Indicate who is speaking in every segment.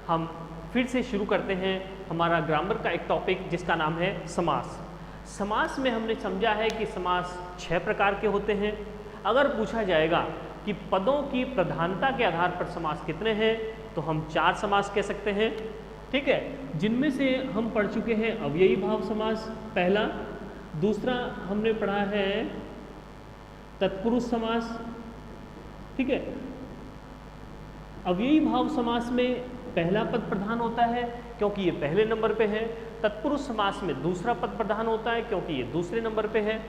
Speaker 1: हम फिर से शुरू करते हैं हमारा ग्रामर का एक टॉपिक जिसका नाम है समास। समास में हमने समझा है कि समास 6 प्रकार के होते हैं। अगर पूछा जाएगा कि पदों की प्रधानता के आधार पर समास कितने हैं तो हम 4 समास कह सकते हैं, ठीक है, जिनमें से हम पढ़ चुके हैं अव्ययी भाव समास पहला, दूसरा हमने पढ़ा है तत्पुरुष समास, ठीक है। अव्ययी भाव समास में पहला पद प्रधान होता है क्योंकि ये पहले नंबर पे है, तत्पुरुष समास में दूसरा पद प्रधान होता है क्योंकि ये दूसरे नंबर पे है,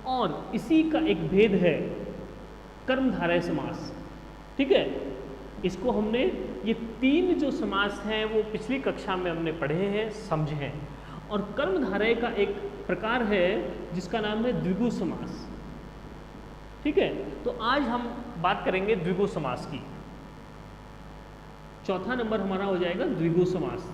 Speaker 1: और इसी का एक भेद है कर्मधारय समास, ठीक है। इसको हमने ये 3 जो समास हैं वो पिछली कक्षा में हमने पढ़े हैं, समझे हैं। और कर्मधारय का एक प्रकार है जिसका नाम है द्विगु समास, ठीक है। तो आज हम बात करेंगे द्विगु समास की। चौथा नंबर हमारा हो जाएगा द्विगु समास,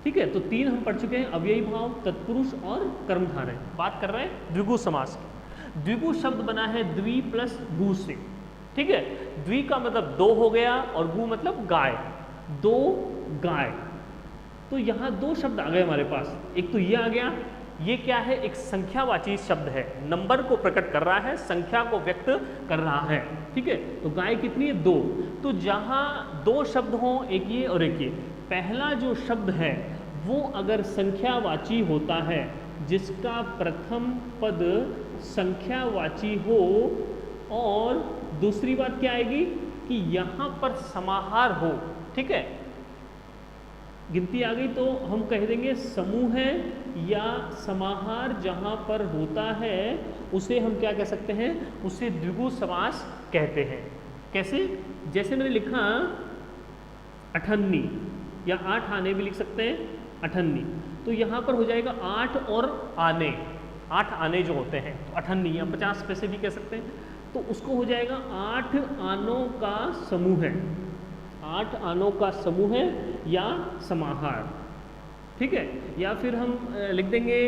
Speaker 1: ठीक है। तो 3 हम पढ़ चुके हैं, अव्ययी भाव, तत्पुरुष और कर्मधारय। बात कर रहे हैं द्विगु समास की। द्विगु शब्द बना है द्वि प्लस गु से, ठीक है। द्वि का मतलब 2 हो गया और गु मतलब गाय, 2 गाय। तो यहाँ 2 शब्द आ गए हमारे पास। एक तो ये आ गया, ये क्या है, एक संख्यावाची शब्द है, नंबर को प्रकट कर रहा है, संख्या को व्यक्त कर रहा है, ठीक है। तो गाय कितनी है, 2। तो जहाँ 2 शब्द हों, एक ये और एक ये, पहला जो शब्द है वो अगर संख्यावाची होता है, जिसका प्रथम पद संख्यावाची हो, और दूसरी बात क्या आएगी कि यहाँ पर समाहार हो, ठीक है। गिनती आ गई तो हम कह देंगे समूह है या समाहार जहाँ पर होता है उसे हम क्या कह सकते हैं, उसे द्विगु समास कहते हैं। कैसे, जैसे मैंने लिखा अठन्नी या 8 आने भी लिख सकते हैं, अठन्नी। तो यहाँ पर हो जाएगा 8 और आने, 8 आने जो होते हैं तो अठन्नी, या 50 पैसे भी कह सकते हैं। तो उसको हो जाएगा 8 आनों का समूह है, 8 आनों का समूह है या समाहार, ठीक है। या फिर हम लिख देंगे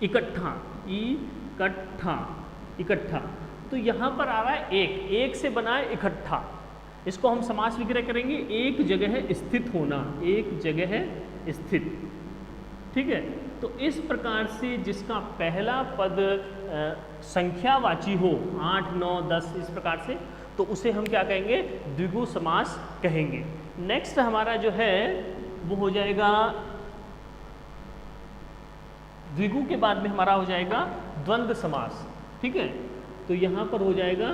Speaker 1: इकट्ठा, इकट्ठा, इकट्ठा। तो यहाँ पर आ रहा है एक से बना है इकट्ठा, इसको हम समास विग्रह करेंगे एक जगह स्थित होना, एक जगह स्थित, ठीक है। तो इस प्रकार से जिसका पहला पद संख्यावाची हो, 8, 9, 10 इस प्रकार से, तो उसे हम क्या कहेंगे, द्विगु समास कहेंगे। नेक्स्ट हमारा जो है वो हो जाएगा, द्विगु के बाद में हमारा हो जाएगा द्वंद्व समास, ठीक है। तो यहाँ पर हो जाएगा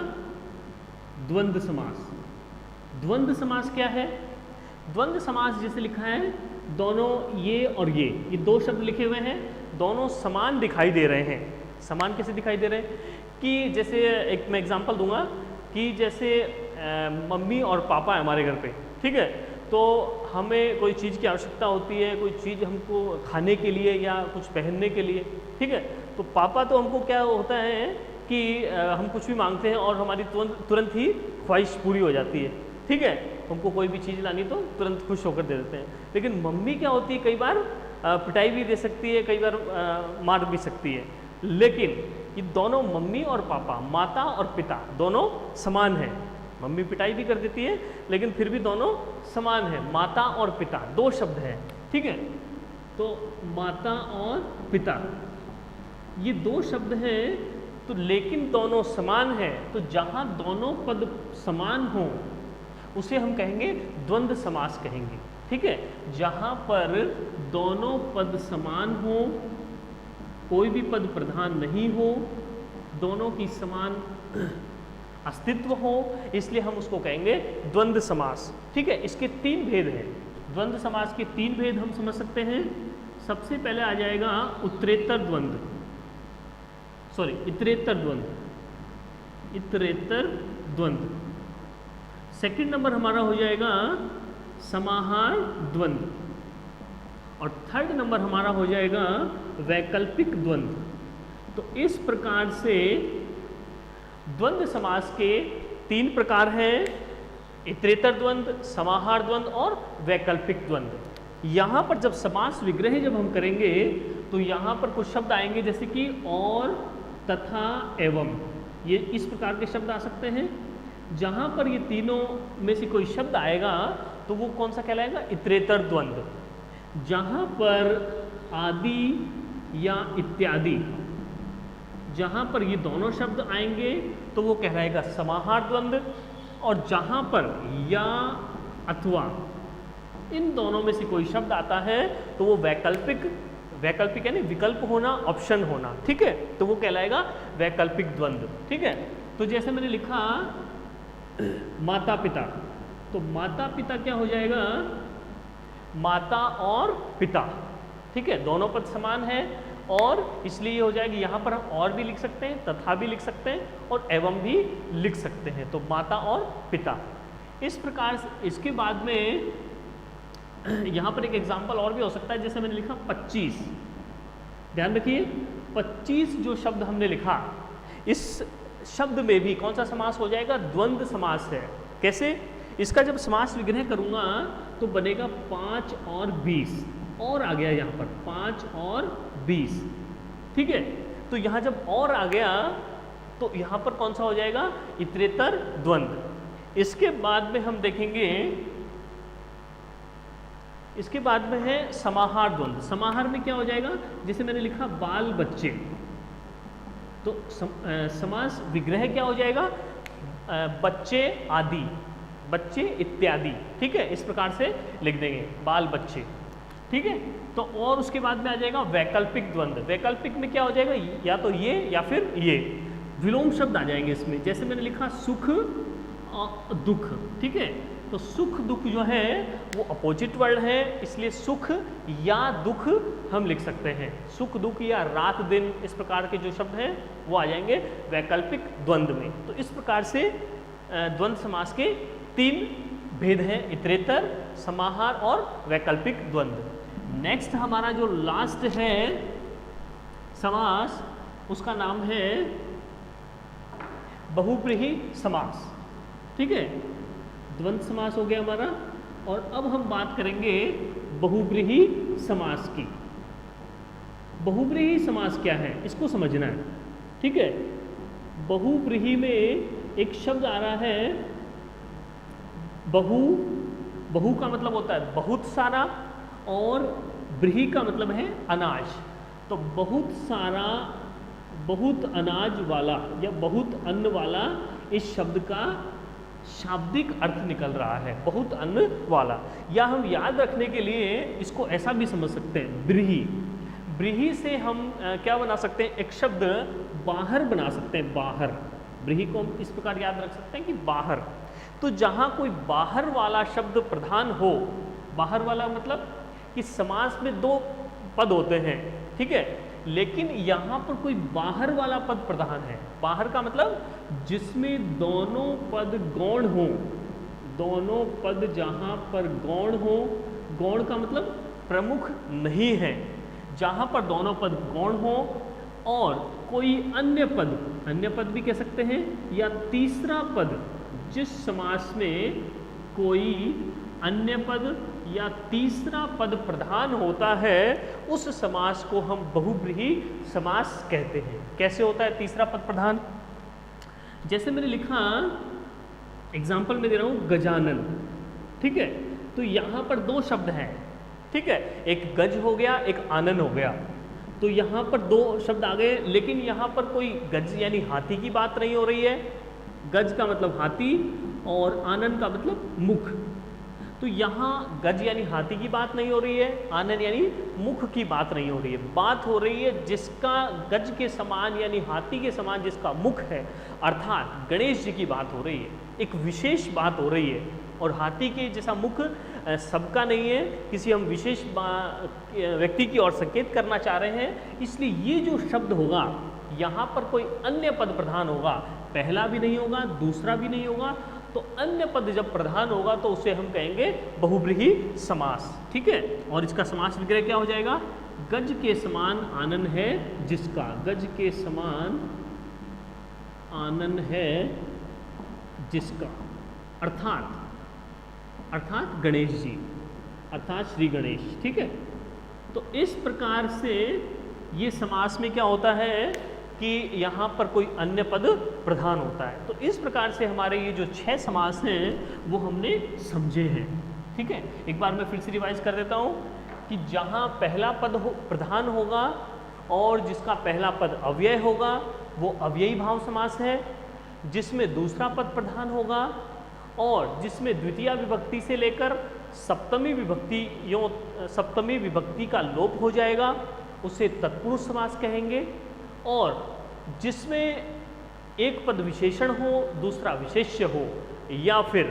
Speaker 1: द्वंद्व समास। द्वंद्व समास क्या है, द्वंद्व समास जैसे लिखा है, दोनों ये और ये 2 शब्द लिखे हुए हैं, दोनों समान दिखाई दे रहे हैं। समान कैसे दिखाई दे रहे हैं कि जैसे एक मैं एग्जांपल दूंगा कि जैसे मम्मी और पापा है हमारे घर पे, ठीक है। तो हमें कोई चीज़ की आवश्यकता होती है, कोई चीज़ हमको खाने के लिए या कुछ पहनने के लिए, ठीक है। तो पापा तो हमको क्या होता है कि हम कुछ भी मांगते हैं और हमारी तुरंत ही ख्वाहिश पूरी हो जाती है, ठीक है। हमको कोई भी चीज़ लानी तो तुरंत खुश होकर दे देते हैं। लेकिन मम्मी क्या होती है, कई बार पिटाई भी दे सकती है, कई बार मार भी सकती है। लेकिन ये दोनों मम्मी और पापा, माता और पिता दोनों समान हैं। मम्मी पिटाई भी कर देती है लेकिन फिर भी दोनों समान हैं, माता और पिता 2 शब्द हैं, ठीक है। तो माता और पिता ये 2 शब्द हैं, तो लेकिन दोनों समान हैं, तो जहाँ दोनों पद समान हों उसे हम कहेंगे द्वंद्व समास कहेंगे, ठीक है। जहाँ पर दोनों पद समान हो, कोई भी पद प्रधान नहीं हो, दोनों की समान अस्तित्व हो, इसलिए हम उसको कहेंगे द्वंद्व समास, ठीक है। इसके 3 भेद हैं। द्वंद्व समास के 3 भेद हम समझ सकते हैं। सबसे पहले आ जाएगा उत्तरेतर द्वंद्व, सॉरी इतरेतर द्वंद्व, इतरेतर द्वंद्व। सेकंड नंबर हमारा हो जाएगा समाहार द्वंद्व, और थर्ड नंबर हमारा हो जाएगा वैकल्पिक द्वंद्व। तो इस प्रकार से द्वंद्व समास के 3 प्रकार हैं, इतरेतर द्वंद्व, समाहार द्वंद्व और वैकल्पिक द्वंद्व। यहाँ पर जब समास विग्रह जब हम करेंगे तो यहाँ पर कुछ शब्द आएंगे जैसे कि और, तथा, एवं, ये इस प्रकार के शब्द आ सकते हैं। जहाँ पर ये तीनों में से कोई शब्द आएगा तो वो कौन सा कहलाएगा? इतरेतर द्वंद्व। जहाँ पर आदि या इत्यादि, जहाँ पर ये दोनों शब्द आएंगे तो वो कहलाएगा समाहार द्वंद्व, और जहाँ पर या अथवा इन दोनों में से कोई शब्द आता है तो वो वैकल्पिक, वैकल्पिक यानी विकल्प होना, ऑप्शन होना, ठीक है, तो वो कहलाएगा वैकल्पिक द्वंद्व। ठीक है, तो जैसे मैंने लिखा माता पिता, तो माता पिता क्या हो जाएगा? माता और पिता, ठीक है, दोनों पद समान है और इसलिए हो जाएगी। यहाँ पर हम और भी लिख सकते हैं, तथा भी लिख सकते हैं और एवं भी लिख सकते हैं, तो माता और पिता। इस प्रकार से इसके बाद में यहाँ पर एक एग्जाम्पल और भी हो सकता है, जैसे मैंने लिखा 25। ध्यान रखिए 25 जो शब्द हमने लिखा, इस शब्द में भी कौन सा समास हो जाएगा? द्वंद्व समास है। कैसे? इसका जब समास विग्रह करूँगा तो बनेगा 5 और 20, और आ गया यहाँ पर 5 और 20, ठीक है। तो यहाँ जब और आ गया तो यहाँ पर कौन सा हो जाएगा? इतरेतर द्वंद्व। इसके बाद में हम देखेंगे, इसके बाद में है समाहार द्वंद्व। समाहार में क्या हो जाएगा? जैसे मैंने लिखा बाल बच्चे, तो समास विग्रह क्या हो जाएगा? बच्चे आदि, बच्चे इत्यादि, ठीक है, इस प्रकार से लिख देंगे बाल बच्चे, ठीक है। तो और उसके बाद में आ जाएगा वैकल्पिक द्वंद्व। वैकल्पिक में क्या हो जाएगा? या तो ये या फिर ये, विलोम शब्द आ जाएंगे इसमें। जैसे मैंने लिखा सुख और दुख, ठीक है, तो सुख दुख जो है वो अपोजिट वर्ड है, इसलिए सुख या दुख हम लिख सकते हैं। सुख दुख या रात दिन, इस प्रकार के जो शब्द हैं वो आ जाएंगे वैकल्पिक द्वंद्व में। तो इस प्रकार से द्वंद्व समास के 3 भेद हैं, इतरेतर, समाहार और वैकल्पिक द्वंद्व। नेक्स्ट हमारा जो लास्ट है समास, उसका नाम है बहुब्रीहि समास, ठीक है। द्वंद्व समास हो गया हमारा, और अब हम बात करेंगे बहुब्रीहि समास की। बहुब्रीहि समास क्या है इसको समझना है, ठीक है। बहुब्रीहि में एक शब्द आ रहा है बहु, बहु का मतलब होता है बहुत सारा, और ब्रीहि का मतलब है अनाज। तो बहुत सारा, बहुत अनाज वाला या बहुत अन्न वाला, इस शब्द का शाब्दिक अर्थ निकल रहा है, बहुत अन्न वाला। या हम याद रखने के लिए इसको ऐसा भी समझ सकते हैं, ब्रीहि। ब्रीहि से हम क्या बना सकते हैं? एक शब्द बाहर बना सकते हैं, बाहर। ब्रीहि को हम इस प्रकार याद रख सकते हैं कि बाहर। तो जहाँ कोई बाहर वाला शब्द प्रधान हो, बाहर वाला मतलब कि समास में 2 पद होते हैं, ठीक है, लेकिन यहाँ पर कोई बाहर वाला पद प्रधान है। बाहर का मतलब जिसमें दोनों पद गौण हो, दोनों पद जहाँ पर गौण हो, गौण का मतलब प्रमुख नहीं है, जहाँ पर दोनों पद गौण हो और कोई अन्य पद, अन्य पद भी कह सकते हैं, या तीसरा पद, जिस समास में कोई अन्य पद या तीसरा पद प्रधान होता है, उस समास को हम बहुब्रीहि समास कहते हैं। कैसे होता है तीसरा पद प्रधान? जैसे मैंने लिखा, एग्जाम्पल में दे रहा हूँ गजानन, ठीक है, तो यहाँ पर 2 शब्द हैं, ठीक है, एक गज हो गया, एक आनन हो गया। तो यहाँ पर 2 शब्द आ गए, लेकिन यहाँ पर कोई गज यानी हाथी की बात नहीं हो रही है। गज का मतलब हाथी और आनन का मतलब मुख। तो यहाँ गज यानी हाथी की बात नहीं हो रही है, आनन यानी मुख की बात नहीं हो रही है। बात हो रही है जिसका गज के समान यानी हाथी के समान जिसका मुख है, अर्थात गणेश जी की बात हो रही है, एक विशेष बात हो रही है। और हाथी के जैसा मुख सबका नहीं है, किसी हम विशेष व्यक्ति की ओर संकेत करना चाह रहे हैं, इसलिए ये जो शब्द होगा यहाँ पर कोई अन्य पद प्रधान होगा, पहला भी नहीं होगा, दूसरा भी नहीं होगा। तो अन्य पद जब प्रधान होगा तो उसे हम कहेंगे बहुब्रीहि समास, ठीक है। और इसका समास विग्रह क्या हो जाएगा? गज के समान आनन है जिसका, गज के समान आनन है जिसका, अर्थात गणेश जी, अर्थात श्री गणेश, ठीक है। तो इस प्रकार से ये समास में क्या होता है कि यहाँ पर कोई अन्य पद प्रधान होता है। तो इस प्रकार से हमारे ये जो 6 समास हैं वो हमने समझे हैं। ठीक है, एक बार मैं फिर से रिवाइज कर देता हूँ कि जहाँ पहला पद प्रधान होगा और जिसका पहला पद अव्यय होगा वो अव्ययी भाव समास है, जिसमें दूसरा पद प्रधान होगा और जिसमें द्वितीय विभक्ति से लेकर सप्तमी विभक्ति का लोप हो जाएगा उसे तत्पुरुष समास कहेंगे, और जिसमें एक पद विशेषण हो दूसरा विशेष्य हो या फिर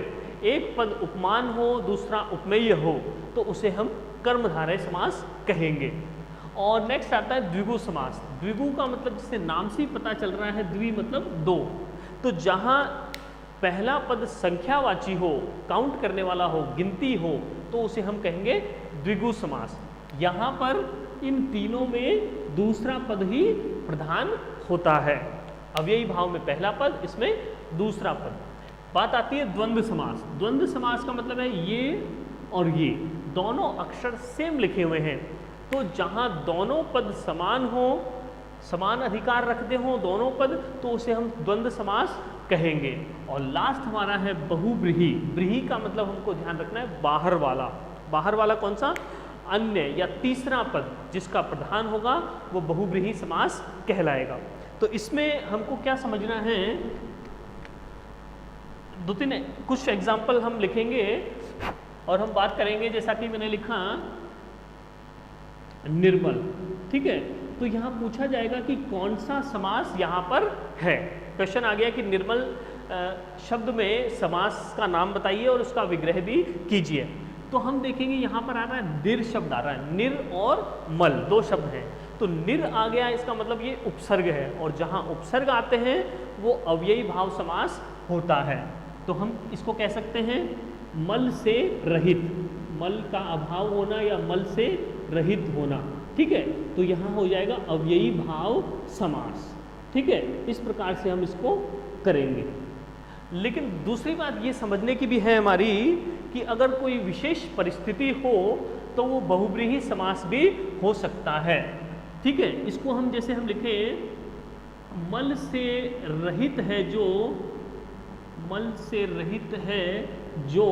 Speaker 1: एक पद उपमान हो दूसरा उपमेय हो तो उसे हम कर्मधारय समास कहेंगे। और नेक्स्ट आता है द्विगु समास। द्विगु का मतलब जिससे नाम से ही पता चल रहा है, द्वि मतलब दो। तो जहाँ पहला पद संख्यावाची हो, काउंट करने वाला हो, गिनती हो, तो उसे हम कहेंगे द्विगु समास। यहाँ पर इन तीनों में दूसरा पद ही प्रधान होता है। अव्ययी भाव में पहला पद, इसमें दूसरा पद। बात आती है द्वंद्व समास। द्वंद्व समास का मतलब है ये और ये दोनों अक्षर सेम लिखे हुए हैं, तो जहाँ दोनों पद समान हो, समान अधिकार रखते हो दोनों पद, तो उसे हम द्वंद्व समास कहेंगे। और लास्ट हमारा है बहुब्रीहि। ब्रीहि का मतलब हमको ध्यान रखना है बाहर वाला। बाहर वाला कौन सा? अन्य या तीसरा पद जिसका प्रधान होगा वो बहुब्रीहि समास कहलाएगा। तो इसमें हमको क्या समझना है, दो तीन कुछ एग्जाम्पल हम लिखेंगे और हम बात करेंगे। जैसा कि मैंने लिखा निर्मल, ठीक है, तो यहाँ पूछा जाएगा कि कौन सा समास यहाँ पर है। क्वेश्चन आ गया कि निर्मल शब्द में समास का नाम बताइए और उसका विग्रह भी कीजिए। तो हम देखेंगे यहाँ पर आ रहा है निर शब्द आ रहा है, निर और मल दो शब्द हैं। तो निर आ गया, इसका मतलब ये उपसर्ग है, और जहाँ उपसर्ग आते हैं वो अव्ययी भाव समास होता है। तो हम इसको कह सकते हैं मल से रहित, मल का अभाव होना या मल से रहित होना। ठीक है, तो यहाँ हो जाएगा अव्ययी भाव समास। ठीक है, इस प्रकार से हम इसको करेंगे। लेकिन दूसरी बात ये समझने की भी है हमारी कि अगर कोई विशेष परिस्थिति हो तो वो बहुब्रीहि समास भी हो सकता है। ठीक है, इसको हम जैसे हम लिखें मल से रहित है जो, मल से रहित है जो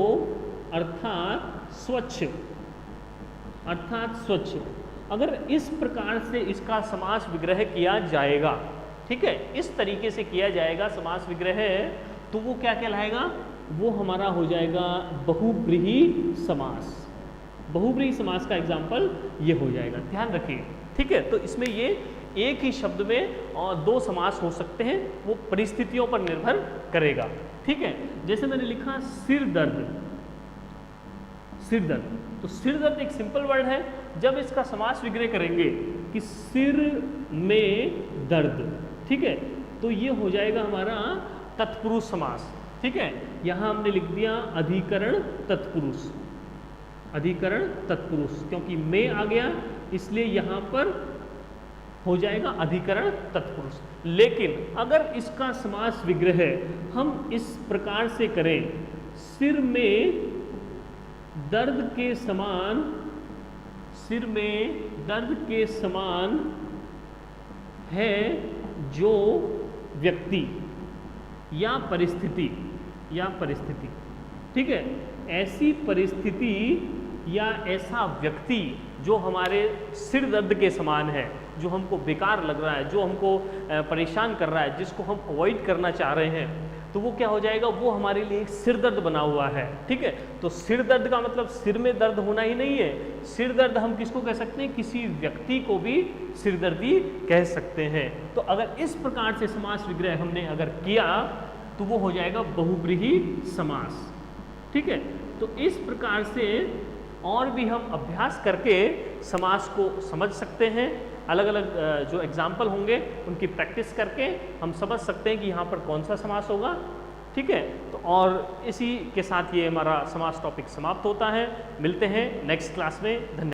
Speaker 1: अर्थात स्वच्छ, अर्थात स्वच्छ। अगर इस प्रकार से इसका समास विग्रह किया जाएगा, ठीक है, इस तरीके से किया जाएगा समास विग्रह, तो वो क्या कहलाएगा? वो हमारा हो जाएगा बहुब्रीहि समास। बहुब्रीहि समास का एग्जाम्पल ये हो जाएगा, ध्यान रखिए। ठीक है, तो इसमें ये एक ही शब्द में और दो समास हो सकते हैं, वो परिस्थितियों पर निर्भर करेगा। ठीक है, जैसे मैंने लिखा सिर दर्द, सिर दर्द, तो सिर दर्द एक सिंपल वर्ड है। जब इसका समास विग्रह करेंगे कि सिर में दर्द, ठीक है, तो ये हो जाएगा हमारा तत्पुरुष समास। ठीक है, यहाँ हमने लिख दिया अधिकरण तत्पुरुष, अधिकरण तत्पुरुष, क्योंकि में आ गया इसलिए यहाँ पर हो जाएगा अधिकरण तत्पुरुष। लेकिन अगर इसका समास विग्रह हम इस प्रकार से करें, सिर में दर्द के समान, सिर में दर्द के समान है जो व्यक्ति या परिस्थिति, या परिस्थिति, ठीक है, ऐसी परिस्थिति या ऐसा व्यक्ति जो हमारे सिर दर्द के समान है, जो हमको बेकार लग रहा है, जो हमको परेशान कर रहा है, जिसको हम अवॉइड करना चाह रहे हैं, तो वो क्या हो जाएगा? वो हमारे लिए एक सिर दर्द बना हुआ है। ठीक है, तो सिर दर्द का मतलब सिर में दर्द होना ही नहीं है। सिर दर्द हम किसको कह सकते हैं? किसी व्यक्ति को भी सिरदर्दी कह सकते हैं। तो अगर इस प्रकार से समास विग्रह हमने अगर किया तो वो हो जाएगा बहुब्रीहि समास। ठीक है, तो इस प्रकार से और भी हम अभ्यास करके समास को समझ सकते हैं। अलग अलग जो एग्जाम्पल होंगे उनकी प्रैक्टिस करके हम समझ सकते हैं कि यहाँ पर कौन सा समास होगा। ठीक है, तो और इसी के साथ ये हमारा समास टॉपिक समाप्त होता है। मिलते हैं नेक्स्ट क्लास में। धन्यवाद।